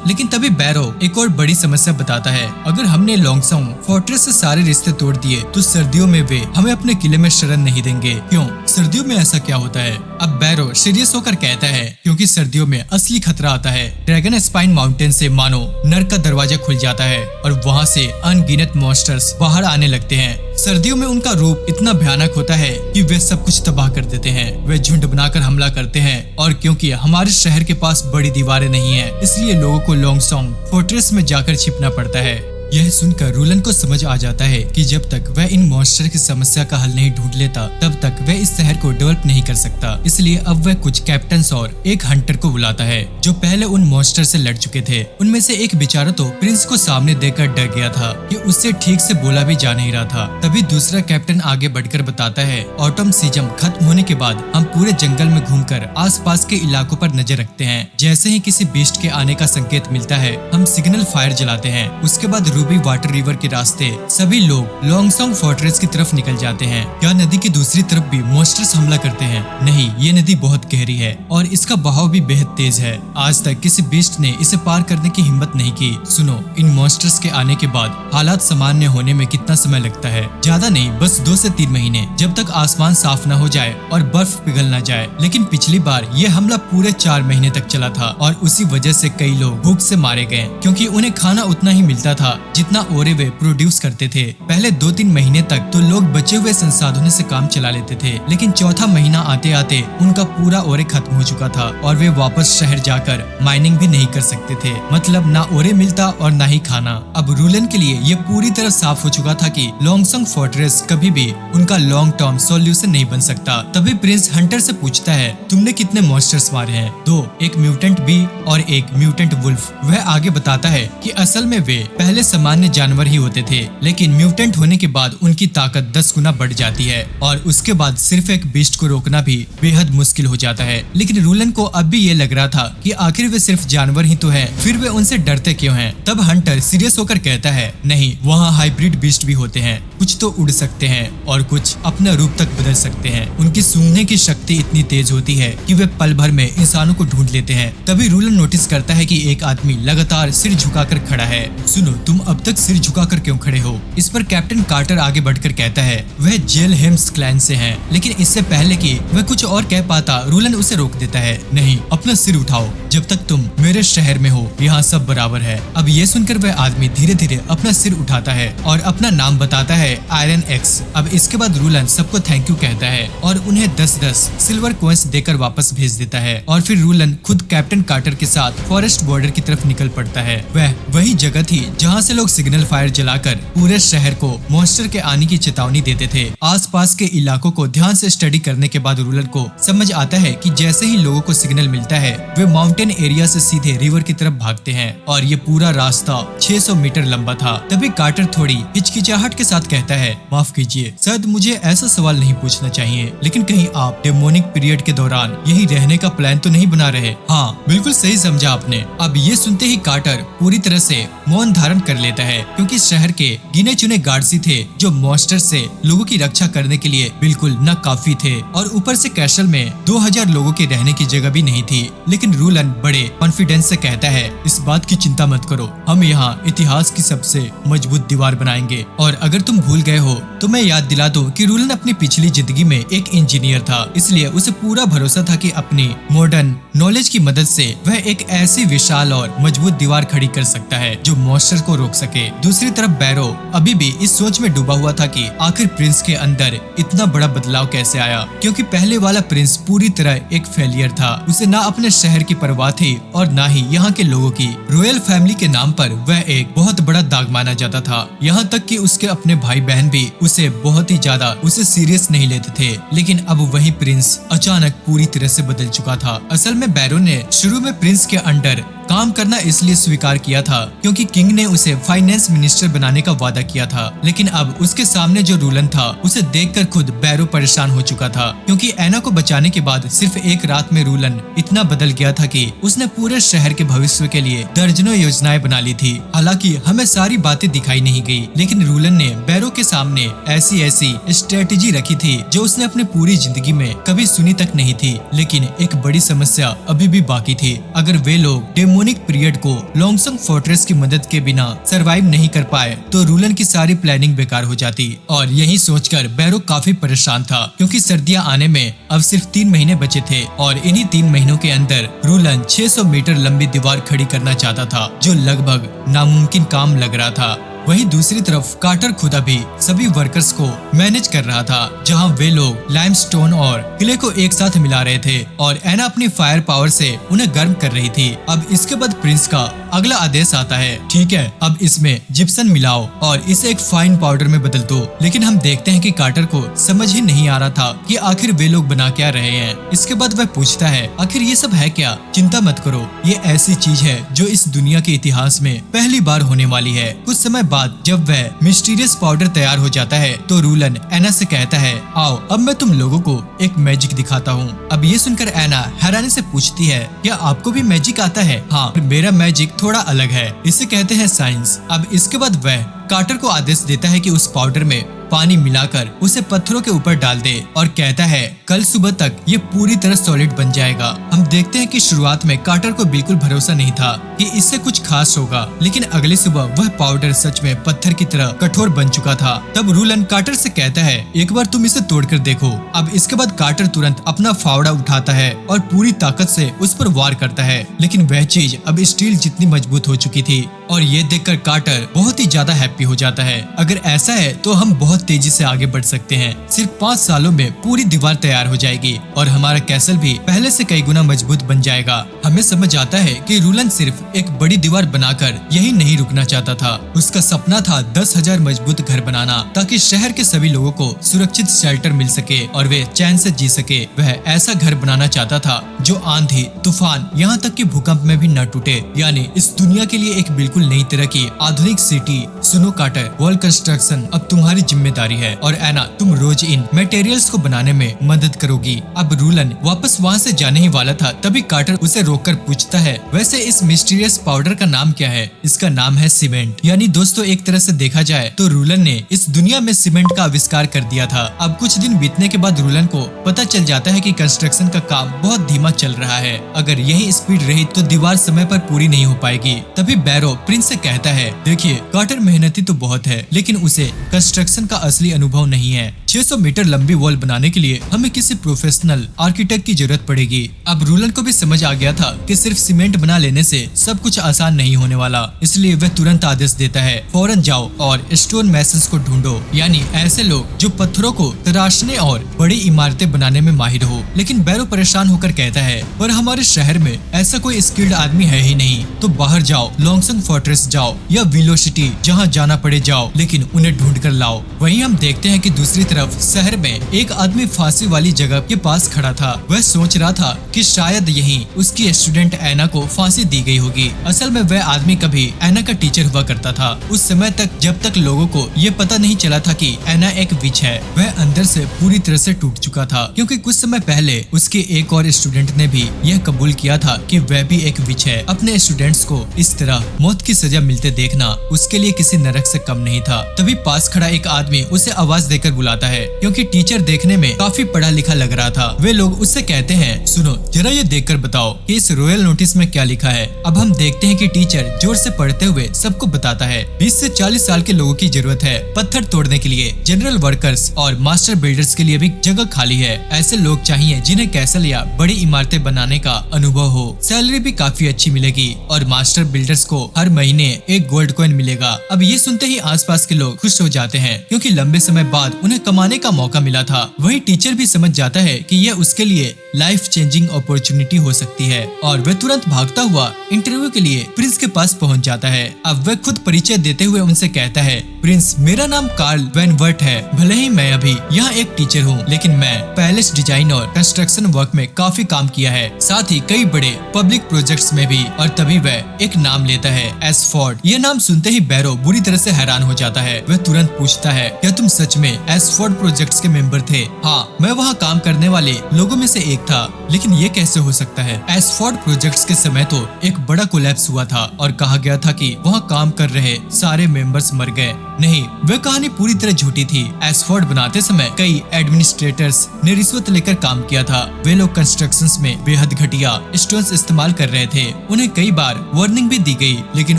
लेकिन तभी बैरो एक और बड़ी समस्या बताता है। अगर हमने लॉन्गसोंग फोर्ट्रेस से सारे रिश्ते तोड़ दिए तो सर्दियों में वे हमें अपने किले में शरण नहीं देंगे। क्यों? सर्दियों में ऐसा क्या होता है? अब बैरो सीरियस होकर कहता है, क्योंकि सर्दियों में असली खतरा आता है। ड्रैगन स्पाइन माउंटेन से मानो नर्क का दरवाजा खुल जाता है और वहाँ से अनगिनत मॉन्स्टर्स बाहर आने लगते हैं। सर्दियों में उनका रूप इतना भयानक होता है कि वे सब कुछ तबाह कर देते हैं। वे झुंड बनाकर हमला करते हैं और क्योंकि हमारे शहर के पास बड़ी दीवारें नहीं है, इसलिए लोगों को लॉन्गसोंग फोर्ट्रेस में जाकर छिपना पड़ता है। यह सुनकर रूलन को समझ आ जाता है कि जब तक वह इन मॉन्स्टर की समस्या का हल नहीं ढूंढ लेता तब तक वह इस शहर को डेवलप नहीं कर सकता। इसलिए अब वह कुछ कैप्टन्स और एक हंटर को बुलाता है जो पहले उन मॉन्स्टर से लड़ चुके थे। उनमें से एक बेचारा तो प्रिंस को सामने देखकर डर गया था कि उससे ठीक से बोला भी जा नहीं रहा था। तभी दूसरा कैप्टन आगे बढ़कर बताता है, ऑटम सीजन खत्म होने के बाद हम पूरे जंगल में घूमकर आसपास के इलाकों पर नजर रखते हैं। जैसे ही किसी बीस्ट के आने का संकेत मिलता है हम सिग्नल फायर जलाते हैं। उसके बाद रूबी वाटर रिवर के रास्ते सभी लोग लॉन्गसोंग फोर्ट्रेस की तरफ निकल जाते हैं। क्या नदी की दूसरी तरफ भी मॉन्स्टर्स हमला करते हैं? नहीं, ये नदी बहुत गहरी है और इसका बहाव भी बेहद तेज है। आज तक किसी बीस्ट ने इसे पार करने की हिम्मत नहीं की। सुनो, इन मॉन्स्टर्स के आने के बाद हालात सामान्य होने में कितना समय लगता है? ज्यादा नहीं, बस 2 से 3 महीने, जब तक आसमान साफ न हो जाए और बर्फ पिघल न जाए। लेकिन पिछली बार ये हमला पूरे 4 महीने तक चला था और उसी वजह से कई लोग भूख से मारे गए, क्योंकि उन्हें खाना उतना ही मिलता था जितना ओरे वे प्रोड्यूस करते थे। पहले 2-3 महीने तक तो लोग बचे हुए संसाधनों से काम चला लेते थे, लेकिन चौथा महीना आते आते उनका पूरा ओरे खत्म हो चुका था और वे वापस शहर जाकर माइनिंग भी नहीं कर सकते थे। मतलब ना ओरे मिलता और ना ही खाना। अब रूलन के लिए ये पूरी तरह साफ हो चुका था कि लॉन्गसंग फोर्ट्रेस कभी भी उनका लॉन्ग टर्म सॉल्यूशन नहीं बन सकता। तभी प्रिंस हंटर से पूछता है, तुमने कितने मॉन्स्टर्स मारे हैं? 2, एक म्यूटेंट बी और एक म्यूटेंट वुल्फ। वह आगे बताता है कि असल में वे पहले सामान्य जानवर ही होते थे, लेकिन म्यूटेंट होने के बाद उनकी ताकत 10 गुना बढ़ जाती है और उसके बाद सिर्फ एक बीस्ट को रोकना भी बेहद मुश्किल हो जाता है। लेकिन रूलन को अब भी ये लग रहा था कि आखिर वे सिर्फ जानवर ही तो है, फिर वे उनसे डरते क्यों हैं? तब हंटर सीरियस होकर कहता है, नहीं, वहाँ हाइब्रिड बीस्ट भी होते हैं। कुछ तो उड़ सकते हैं और कुछ अपना रूप तक बदल सकते हैं। उनकी सूंघने की शक्ति इतनी तेज होती है कि वे पल भर में इंसानों को ढूंढ लेते हैं। तभी रूलन नोटिस करता है कि एक आदमी लगातार सिर झुकाकर खड़ा है। सुनो, तुम अब तक सिर झुकाकर क्यों खड़े हो? इस पर कैप्टन कार्टर आगे बढ़कर कहता है, वह जेल हेम्स क्लैन से हैं। लेकिन इससे पहले कि वह कुछ और कह पाता, रूलन उसे रोक देता है। नहीं, अपना सिर उठाओ, जब तक तुम मेरे शहर में हो यहाँ सब बराबर है। अब ये सुनकर वह आदमी धीरे धीरे अपना सिर उठाता है और अपना नाम बताता है, आयरन एक्स। अब इसके बाद रूलन सबको थैंक यू कहता है और उन्हें 10-10 सिल्वर कॉइंस देकर वापस भेज देता है। और फिर रूलन खुद कैप्टन कार्टर के साथ फॉरेस्ट बॉर्डर की तरफ निकल पड़ता है। वह वही जगह थी जहाँ से लोग सिग्नल फायर जलाकर पूरे शहर को मॉन्स्टर के आने की चेतावनी देते थे। आसपास के इलाकों को ध्यान से स्टडी करने के बाद रूलन को समझ आता है कि जैसे ही लोगों को सिग्नल मिलता है, वे माउंटेन एरिया से सीधे रिवर की तरफ भागते हैं और ये पूरा रास्ता 600 मीटर लंबा था। तभी कार्टर थोड़ी हिचकिचाहट के साथ कहता है, माफ कीजिए, शायद मुझे ऐसा सवाल नहीं पूछना चाहिए, लेकिन कहीं आप डेमोनिक पीरियड के दौरान यही रहने का प्लान तो नहीं बना रहे? हाँ, बिल्कुल सही समझा आपने। अब ये सुनते ही कार्टर पूरी तरह से मौन धारण कर लेता है, क्योंकि शहर के गिने चुने गार्ड्स ही थे जो मॉन्स्टर से लोगों की रक्षा करने के लिए बिल्कुल न काफी थे, और ऊपर से कैसल में 2000 लोगों के रहने की जगह भी नहीं थी। लेकिन रूलन बड़े कॉन्फिडेंस से कहता है, इस बात की चिंता मत करो, हम यहाँ इतिहास की सबसे मजबूत दीवार बनाएंगे। और अगर तुम भूल गए हो तो मैं याद दिला दूं कि रूलन अपनी पिछली जिंदगी में एक इंजीनियर था, इसलिए उसे पूरा भरोसा था कि अपनी मॉडर्न नॉलेज की मदद से वह एक ऐसी विशाल और मजबूत दीवार खड़ी कर सकता है जो मॉन्स्टर को रोक सके। दूसरी तरफ बैरो अभी भी इस सोच में डूबा हुआ था कि आखिर प्रिंस के अंदर इतना बड़ा बदलाव कैसे आया, क्योंकि पहले वाला प्रिंस पूरी तरह एक फेलियर था। उसे ना अपने शहर की परवाह थी और ना ही यहाँ के लोगों की। रॉयल फैमिली के नाम पर वह एक बहुत बड़ा दाग माना जाता था, यहाँ तक कि उसके अपने भाई बहन भी उसे बहुत ही ज्यादा उसे सीरियस नहीं लेते थे। लेकिन अब वही प्रिंस अचानक पूरी तरह से बदल चुका था। असल में बैरो ने शुरू में प्रिंस के अंडर काम करना इसलिए स्वीकार किया था क्योंकि किंग ने उसे फाइनेंस मिनिस्टर बनाने का वादा किया था। लेकिन अब उसके सामने जो रूलन था उसे देखकर खुद बैरो परेशान हो चुका था, क्योंकि एना को बचाने के बाद सिर्फ एक रात में रूलन इतना बदल गया था कि उसने पूरे शहर के भविष्य के लिए दर्जनों योजनाएं बना ली थी। हालांकि हमें सारी बातें दिखाई नहीं गई, लेकिन रूलन ने बैरो के सामने ऐसी स्ट्रेटेजी रखी थी जो उसने अपनी पूरी जिंदगी में कभी सुनी तक नहीं थी। लेकिन एक बड़ी समस्या अभी भी बाकी थी। अगर वे लोग डेमोनिक पीरियड को लॉन्गसंग फोर्ट्रेस की मदद के बिना सरवाइव नहीं कर पाए तो रूलन की सारी प्लानिंग बेकार हो जाती। और यही सोचकर बैरो काफी परेशान था, क्योंकि सर्दियां आने में अब सिर्फ 3 महीने बचे थे और इन्हीं 3 महीनों के अंदर रूलन 600 मीटर लंबी दीवार खड़ी करना चाहता था, जो लगभग नामुमकिन काम लग रहा था। वहीं दूसरी तरफ कार्टर खुद अभी सभी वर्कर्स को मैनेज कर रहा था, जहां वे लोग लाइमस्टोन और क्ले को एक साथ मिला रहे थे और एना अपनी फायर पावर से उन्हें गर्म कर रही थी। अब इसके बाद प्रिंस का अगला आदेश आता है, ठीक है, अब इसमें जिप्सन मिलाओ और इसे एक फाइन पाउडर में बदल दो। लेकिन हम देखते हैं कि कार्टर को समझ ही नहीं आ रहा था कि आखिर वे लोग बना क्या रहे हैं। इसके बाद वह पूछता है, आखिर ये सब है क्या? चिंता मत करो, ये ऐसी चीज है जो इस दुनिया के इतिहास में पहली बार होने वाली है। कुछ समय बाद जब वह मिस्टीरियस पाउडर तैयार हो जाता है तो रूलन एना से कहता है, आओ अब मैं तुम लोगों को एक मैजिक दिखाता हूँ। अब ये सुनकर एना हैरानी से पूछती है, क्या आपको भी मैजिक आता है? हाँ, मेरा मैजिक थोड़ा अलग है, इसे कहते हैं साइंस। अब इसके बाद वह कार्टर को आदेश देता है कि उस पाउडर में पानी मिलाकर उसे पत्थरों के ऊपर डाल दे और कहता है, कल सुबह तक ये पूरी तरह सॉलिड बन जाएगा। हम देखते हैं कि शुरुआत में कार्टर को बिल्कुल भरोसा नहीं था कि इससे कुछ खास होगा, लेकिन अगली सुबह वह पाउडर सच में पत्थर की तरह कठोर बन चुका था। तब रूलन कार्टर से कहता है, एक बार तुम इसे तोड़कर देखो। अब इसके बाद कार्टर तुरंत अपना फावड़ा उठाता है और पूरी ताकत से उस पर वार करता है, लेकिन वह चीज अब स्टील जितनी मजबूत हो चुकी थी और ये देखकर कार्टर बहुत ही ज्यादा हैप्पी हो जाता है। अगर ऐसा है तो हम बहुत तेजी से आगे बढ़ सकते हैं। सिर्फ 5 सालों में पूरी दीवार तैयार हो जाएगी और हमारा कैसल भी पहले से कई गुना मजबूत बन जाएगा। हमें समझ आता है कि रूलन सिर्फ एक बड़ी दीवार बनाकर यही नहीं रुकना चाहता था। उसका सपना था 10,000 मजबूत घर बनाना, ताकि शहर के सभी लोगों को सुरक्षित शेल्टर मिल सके और वे चैन से जी सके। वह ऐसा घर बनाना चाहता था जो आंधी, तूफान, यहाँ तक कि भूकंप में भी न टूटे। यानी इस दुनिया के लिए एक बिल्कुल नई तरह की आधुनिक सिटी। सुनो कार्टर, वॉल कंस्ट्रक्शन अब तुम्हारी जिम्मेदारी है और एना, तुम रोज इन मटेरियल्स को बनाने में मदद करोगी। अब रूलन वापस वहाँ से जाने ही वाला था, तभी कार्टर उसे रोककर पूछता है, वैसे इस मिस्टीरियस पाउडर का नाम क्या है? इसका नाम है सीमेंट। यानी दोस्तों, एक तरह से देखा जाए तो रूलन ने इस दुनिया में सीमेंट का आविष्कार कर दिया था। अब कुछ दिन बीतने के बाद रूलन को पता चल जाता है कि कंस्ट्रक्शन का काम बहुत धीमा चल रहा है। अगर यही स्पीड रही तो दीवार समय पर पूरी नहीं हो पाएगी। तभी बैरो प्रिंस से कहता है, देखिए कार्टर मेहनती तो बहुत है, लेकिन उसे कंस्ट्रक्शन का असली अनुभव नहीं है। 600 मीटर लंबी वॉल बनाने के लिए हमें किसी प्रोफेशनल आर्किटेक्ट की जरूरत पड़ेगी। अब रूलन को भी समझ आ गया था कि सिर्फ सीमेंट बना लेने से सब कुछ आसान नहीं होने वाला, इसलिए वह तुरंत आदेश देता है, फौरन जाओ और स्टोन मैसन्स को ढूंढो, यानी ऐसे लोग जो पत्थरों को तराशने और बड़ी इमारतें बनाने में माहिर हो। लेकिन बैरो परेशान होकर कहता है, पर हमारे शहर में ऐसा कोई स्किल्ड आदमी है ही नहीं, तो बाहर जाओ, लॉन्गसंग फोर्ट्रेस जाओ या विलो सिटी, जहाँ जाना पड़े जाओ, लेकिन उन्हें ढूंढ कर लाओ। वहीं हम देखते हैं कि दूसरी तरफ शहर में एक आदमी फांसी वाली जगह के पास खड़ा था। वह सोच रहा था कि शायद यहीं उसकी स्टूडेंट एना को फांसी दी गई होगी। असल में वह आदमी कभी एना का टीचर हुआ करता था, उस समय तक जब तक लोगों को ये पता नहीं चला था कि एना एक विच है। वह अंदर से पूरी तरह से टूट चुका था, क्योंकि कुछ समय पहले उसके एक और स्टूडेंट ने भी यह कबूल किया था कि वह भी एक विच है। अपने स्टूडेंट्स को इस तरह मौत की सजा मिलते देखना उसके लिए किसी नरक से कम नहीं था। तभी पास खड़ा एक आदमी उसे आवाज देकर बुलाता है, क्योंकि टीचर देखने में काफी पढ़ा लिखा लग रहा था। वे लोग उससे कहते हैं, सुनो जरा ये देखकर बताओ कि इस रॉयल नोटिस में क्या लिखा है। अब हम देखते हैं कि टीचर जोर से पढ़ते हुए सबको बताता है, 20 से 40 साल के लोगों की जरूरत है पत्थर तोड़ने के लिए। जनरल वर्कर्स और मास्टर बिल्डर्स के लिए भी जगह खाली है। ऐसे लोग चाहिए जिन्हें कैसल या बड़ी इमारतें बनाने का अनुभव हो। सैलरी भी काफी अच्छी मिलेगी और मास्टर बिल्डर्स को हर महीने एक गोल्ड कॉइन मिलेगा। अब ये सुनते ही आसपास के लोग खुश हो जाते हैं, क्योंकि लंबे समय बाद उन्हें कमाने का मौका मिला था। वही टीचर भी समझ जाता है कि यह उसके लिए लाइफ चेंजिंग अपॉर्चुनिटी हो सकती है और वह तुरंत भागता हुआ इंटरव्यू के लिए प्रिंस के पास पहुंच जाता है। अब वह खुद परिचय देते हुए उनसे कहता है, प्रिंस, मेरा नाम कार्ल वैन वर्ट है। भले ही मैं अभी यहाँ एक टीचर हूँ, लेकिन मैं पैलेस डिजाइन और कंस्ट्रक्शन वर्क में काफी काम किया है, साथ ही कई बड़े पब्लिक प्रोजेक्ट्स में भी। और तभी वह एक नाम लेता है, एसफोर्ड। यह नाम सुनते ही बैरो बुरी तरह से हैरान हो जाता है। वह तुरंत पूछता है, क्या तुम सच में एसफोर्ड प्रोजेक्ट्स के मेंबर थे? हाँ, मैं वहाँ काम करने वाले लोगों में से एक था। लेकिन ये कैसे हो सकता है? एसफोर्ड प्रोजेक्ट्स के समय तो एक बड़ा कोलैप्स हुआ था और कहा गया था कि वहाँ काम कर रहे सारे मेंबर्स मर गए। नहीं, वह कहानी पूरी तरह झूठी थी। एसफोर्ड बनाते समय कई एडमिनिस्ट्रेटर्स ने रिश्वत लेकर काम किया था। वे लोग कंस्ट्रक्शंस में बेहद घटिया स्टोन्स इस्तेमाल कर रहे थे। उन्हें कई बार वार्निंग भी दी गई, लेकिन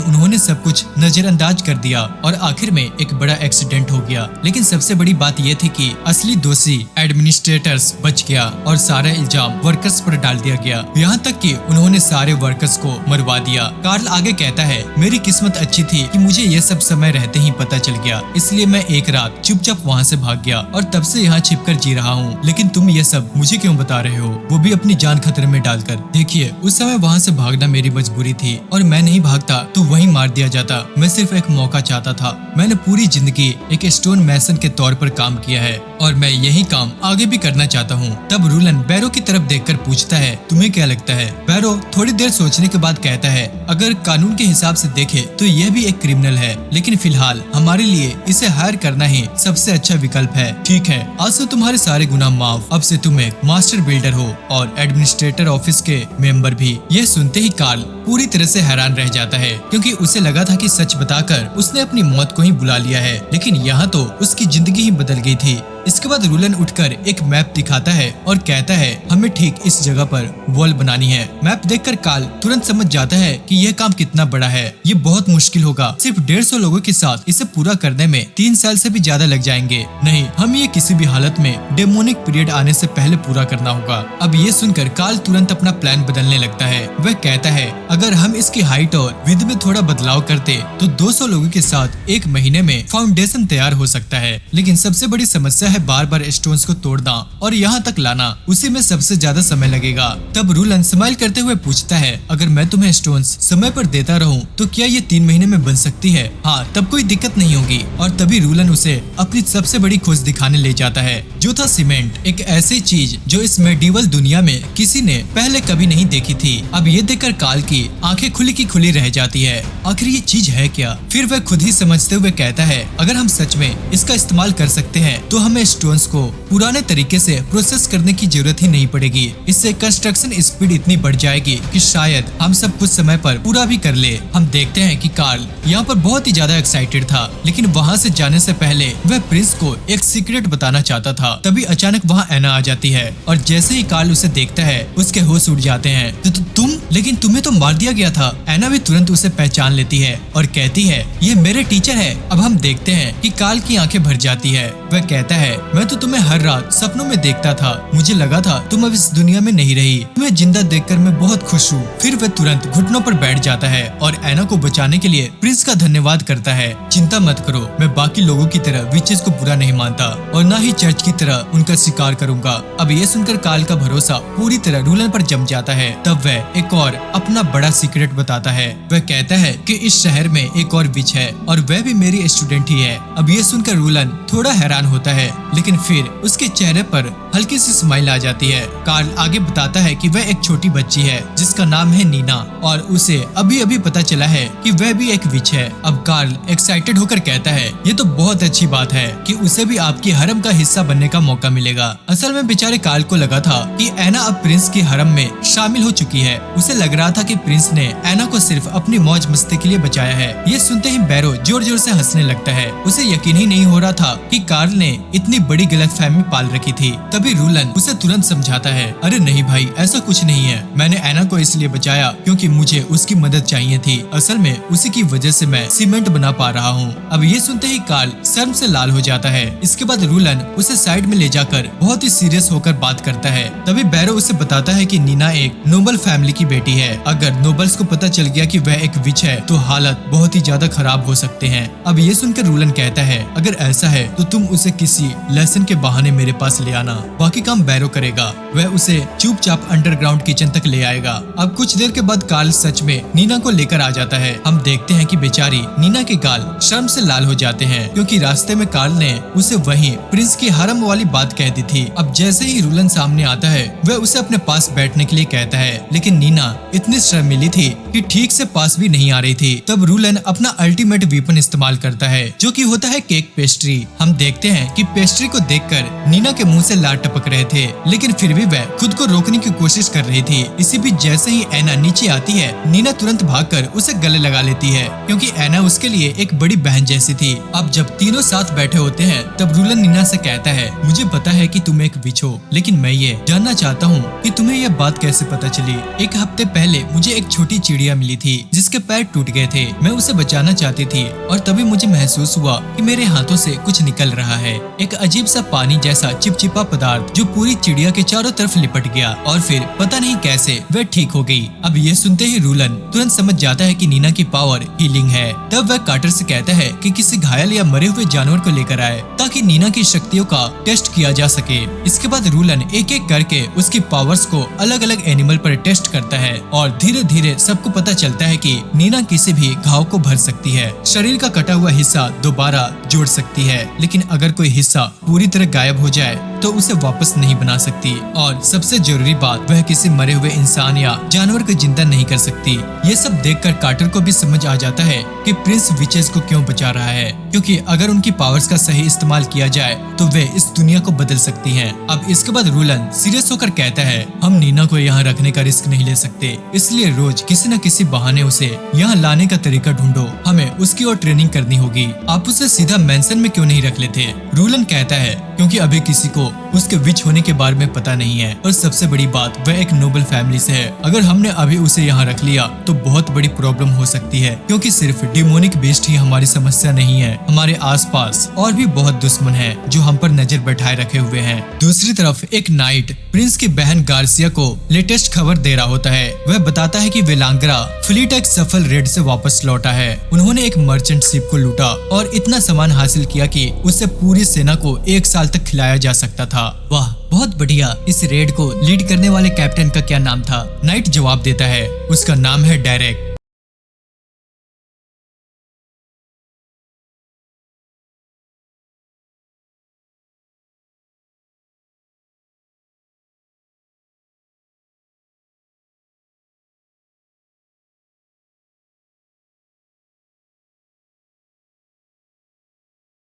उन्होंने सब कुछ नजरअंदाज कर दिया और आखिर में एक बड़ा एक्सीडेंट हो गया। लेकिन सबसे बड़ी बात यह थी कि असली दोषी एडमिनिस्ट्रेटर्स बच गया और सारा इल्जाम वर्कर्स पर डाल दिया गया। यहाँ तक कि उन्होंने सारे वर्कर्स को मरवा दिया। कार्ल आगे कहता है, मेरी किस्मत अच्छी थी कि मुझे ये सब समय रहते ही पता चल गया, इसलिए मैं एक रात चुपचाप वहाँ से भाग गया और तब से यहाँ छिपकर जी रहा हूँ। लेकिन तुम ये सब मुझे क्यों बता रहे हो, वो भी अपनी जान खतरे में डालकर? देखिए, उस समय वहाँ से भागना मेरी मजबूरी थी और मैं नहीं भागता तो वहीं मार दिया जाता। मैं सिर्फ एक मौका चाहता था। मैंने पूरी जिंदगी एक स्टोन मैसन के तौर पर काम किया है और मैं यही काम आगे भी करना चाहता हूँ। तब रूलन बैरो की तरफ देखकर पूछता है, तुम्हें क्या लगता है? बैरो थोड़ी देर सोचने के बाद कहता है, अगर कानून के हिसाब से देखे तो यह भी एक क्रिमिनल है, लेकिन फिलहाल हमारे लिए इसे हायर करना ही सबसे अच्छा विकल्प है। ठीक है, आज से तुम्हारे सारे गुनाह माफ। अब से तुम एक मास्टर बिल्डर हो और एडमिनिस्ट्रेटर ऑफिस के मेंबर भी। यह सुनते ही कार्ल पूरी तरह से हैरान रह जाता है, क्योंकि उसे लगा था कि सच बताकर उसने अपनी मौत को ही बुला लिया है, लेकिन यहाँ तो उसकी जिंदगी ही बदल गई थी। इसके बाद रूलन उठकर एक मैप दिखाता है और कहता है हमें ठीक इस जगह पर वॉल बनानी है। मैप देखकर कार्ल तुरंत समझ जाता है कि यह काम कितना बड़ा है। ये बहुत मुश्किल होगा, सिर्फ 150 लोगों के साथ इसे पूरा करने में 3 साल से भी ज्यादा लग जाएंगे। नहीं, हम ये किसी भी हालत में डेमोनिक पीरियड आने से पहले पूरा करना होगा। अब ये सुनकर कार्ल तुरंत अपना प्लान बदलने लगता है। वह कहता है अगर हम इसकी हाइट और विड्थ में थोड़ा बदलाव करते तो 200 लोगों के साथ 1 महीने में फाउंडेशन तैयार हो सकता है। लेकिन सबसे बड़ी समस्या है बार बार स्टोन्स को तोड़ना और यहाँ तक लाना, उसी में सबसे ज्यादा समय लगेगा। तब रूलन स्माइल करते हुए पूछता है अगर मैं तुम्हें स्टोन्स समय पर देता रहूं तो क्या ये 3 महीने में बन सकती है? हाँ, तब कोई दिक्कत नहीं होगी। और तभी रूलन उसे अपनी सबसे बड़ी खोज दिखाने ले जाता है, जो था सीमेंट, एक ऐसी चीज जो इस मेडिवल दुनिया में किसी ने पहले कभी नहीं देखी थी। अब ये देखकर कार्ल की आंखें खुली की खुली रह जाती है। आखिर ये चीज है क्या? फिर वह खुद ही समझते हुए कहता है अगर हम सच में इसका इस्तेमाल कर सकते हैं तो हमें स्टोन्स को पुराने तरीके से प्रोसेस करने की जरूरत ही नहीं पड़ेगी। इससे कंस्ट्रक्शन स्पीड इतनी बढ़ जाएगी कि शायद हम सब कुछ समय पर पूरा भी कर ले। हम देखते हैं कि कार्ल यहाँ पर बहुत ही ज्यादा एक्साइटेड था, लेकिन वहाँ से जाने से पहले वह प्रिंस को एक सीक्रेट बताना चाहता था। तभी अचानक वहाँ एना आ जाती है और जैसे ही कार्ल उसे देखता है उसके होश उड़ जाते हैं। तुम, लेकिन तुम्हें तो मार दिया गया था। एना भी तुरंत उसे पहचान लेती है और कहती है ये मेरे टीचर है। अब हम देखते हैं कि कार्ल की आंखें भर जाती है। वह कहता है मैं तो तुम्हें हर रात सपनों में देखता था, मुझे लगा था तुम अब इस दुनिया में नहीं रही। तुम्हें जिंदा देखकर मैं बहुत खुश हूँ। फिर वह तुरंत घुटनों पर बैठ जाता है और एना को बचाने के लिए प्रिंस का धन्यवाद करता है। चिंता मत करो, मैं बाकी लोगों की तरह विचेस को बुरा नहीं मानता और न ही चर्च की तरह उनका शिकार करूंगा। अब ये सुनकर कार्ल का भरोसा पूरी तरह रूलन पर जम जाता है। तब वह एक और अपना बड़ा सीक्रेट बताता है। वह कहता है कि इस शहर में एक और विच है और वह भी मेरी स्टूडेंट ही है। अब ये सुनकर रूलन थोड़ा हैरान होता है, लेकिन फिर उसके चेहरे पर हल्की सी स्माइल आ जाती है। कार्ल आगे बताता है कि वह एक छोटी बच्ची है जिसका नाम है नीना और उसे अभी अभी पता चला है कि वह भी एक विच है। अब कार्ल एक्साइटेड होकर कहता है ये तो बहुत अच्छी बात है कि उसे भी आपकी हरम का हिस्सा बनने का मौका मिलेगा। असल में बेचारे कार्ल को लगा था कि एना अब प्रिंस की हरम में शामिल हो चुकी है। उसे लग रहा था कि प्रिंस ने एना को सिर्फ अपनी मौज मस्ती के लिए बचाया है। ये सुनते ही बैरो जोर जोर से हंसने लगता है। उसे यकीन ही नहीं हो रहा था कि कार्ल ने इतनी बड़ी गलतफहमी पाल रखी थी। तभी रूलन उसे तुरंत समझाता है अरे नहीं भाई, ऐसा कुछ नहीं है। मैंने एना को इसलिए बचाया क्योंकि मुझे उसकी मदद चाहिए थी। असल में उसी की वजह से मैं सीमेंट बना पा रहा हूँ। अब ये सुनते ही कार्ल शर्म से लाल हो जाता है। इसके बाद रूलन उसे साइड में ले जाकर बहुत ही सीरियस होकर बात करता है। तभी बैरो उसे बताता है कि नीना एक नोबल फैमिली की बेटी है। अगर नोबल्स को पता चल गया कि वह एक विच है तो हालत बहुत ही ज्यादा खराब हो सकते हैं। अब ये सुनकर रूलन कहता है अगर ऐसा है तो तुम उसे किसी लेसन के बहाने मेरे पास ले आना, बाकी काम बैरो करेगा। वह उसे चुपचाप अंडरग्राउंड किचन तक ले आएगा। अब कुछ देर के बाद कार्ल सच में नीना को लेकर आ जाता है। हम देखते हैं कि बेचारी नीना के गाल शर्म से लाल हो जाते हैं क्योंकि रास्ते में कार्ल ने उसे वहीं प्रिंस की हरम वाली बात कह दी थी। अब जैसे ही रूलन सामने आता है वह उसे अपने पास बैठने के लिए कहता है, लेकिन नीना इतनी शर्मीली थी कि ठीक से पास भी नहीं आ रही थी। तब रूलन अपना अल्टीमेट वीपन इस्तेमाल करता है जो कि होता है केक पेस्ट्री। हम देखते हैं कि पेस्ट्री को देखकर नीना के मुंह से लार टपक रहे थे, लेकिन फिर भी वह खुद को रोकने की कोशिश कर रही थी। इसी बीच जैसे ही एना नीचे आती है नीना तुरंत भागकर उसे गले लगा लेती है क्योंकि एना उसके लिए एक बड़ी बहन जैसी थी। अब जब तीनों साथ बैठे होते हैं तब रूलन नीना से कहता है मुझे पता है कि तुम एक विच हो, लेकिन मैं ये जानना चाहता हूँ कि तुम्हें यह बात कैसे पता चली। एक हफ्ते पहले मुझे एक छोटी चिड़िया मिली थी जिसके पैर टूट गए थे। मैं उसे बचाना चाहती थी और तभी मुझे महसूस हुआ कि मेरे हाथों से कुछ निकल रहा है, एक अजीब सा पानी जैसा चिपचिपा पदार्थ जो पूरी चिड़िया के चारों तरफ लिपट गया और फिर पता नहीं कैसे वह ठीक हो गई। अब ये सुनते ही रूलन तुरंत समझ जाता है कि नीना की पावर हीलिंग है। तब वह कार्टर से कहता है कि किसी घायल या मरे हुए जानवर को लेकर आए ताकि नीना की शक्तियों का टेस्ट किया जा सके। इसके बाद रूलन एक एक करके उसकी पावर्स को अलग अलग एनिमल पर टेस्ट करता है और धीरे धीरे सबको पता चलता है कि नीना किसी भी घाव को भर सकती है, शरीर का कटा हुआ हिस्सा दोबारा जोड़ सकती है, लेकिन अगर कोई हिस्सा पूरी तरह गायब हो जाए तो उसे वापस नहीं बना सकती। और सबसे जरूरी बात, वह किसी मरे हुए इंसान या जानवर को जिंदा नहीं कर सकती। ये सब देखकर कार्टर को भी समझ आ जाता है कि प्रिंस विचेस को क्यों बचा रहा है, क्योंकि अगर उनकी पावर्स का सही इस्तेमाल किया जाए तो वे इस दुनिया को बदल सकती हैं। अब इसके बाद रूलन सीरियस होकर कहता है हम नीना को यहाँ रखने का रिस्क नहीं ले सकते, इसलिए रोज किसी न किसी बहाने उसे यहाँ लाने का तरीका ढूंढो। हमें उसकी और ट्रेनिंग करनी होगी। आप उसे सीधा मेंशन में क्यों नहीं रख लेते? रूलन कहता है क्योंकि अभी किसी को उसके विच होने के बारे में पता नहीं है। और सबसे बड़ी बात, वह एक नोबल फैमिली से है। अगर हमने अभी उसे यहाँ रख लिया तो बहुत बड़ी प्रॉब्लम हो सकती है, क्योंकि सिर्फ डिमोनिक बेस्ट ही हमारी समस्या नहीं है। हमारे आसपास और भी बहुत दुश्मन हैं जो हम पर नजर बैठाए रखे हुए हैं। दूसरी तरफ एक नाइट प्रिंस की बहन गार्सिया को लेटेस्ट खबर दे रहा होता है। वह बताता है कि वेलांगरा फ्लीट एक सफल रेड से वापस लौटा है। उन्होंने एक मर्चेंट शिप को लूटा और इतना सामान हासिल किया कि उससे पूरी सेना को 1 साल तक खिलाया जा सकता था। वाह, बहुत बढ़िया। इस रेड को लीड करने वाले कैप्टन का क्या नाम था? नाइट जवाब देता है, उसका नाम है डायरेक्ट।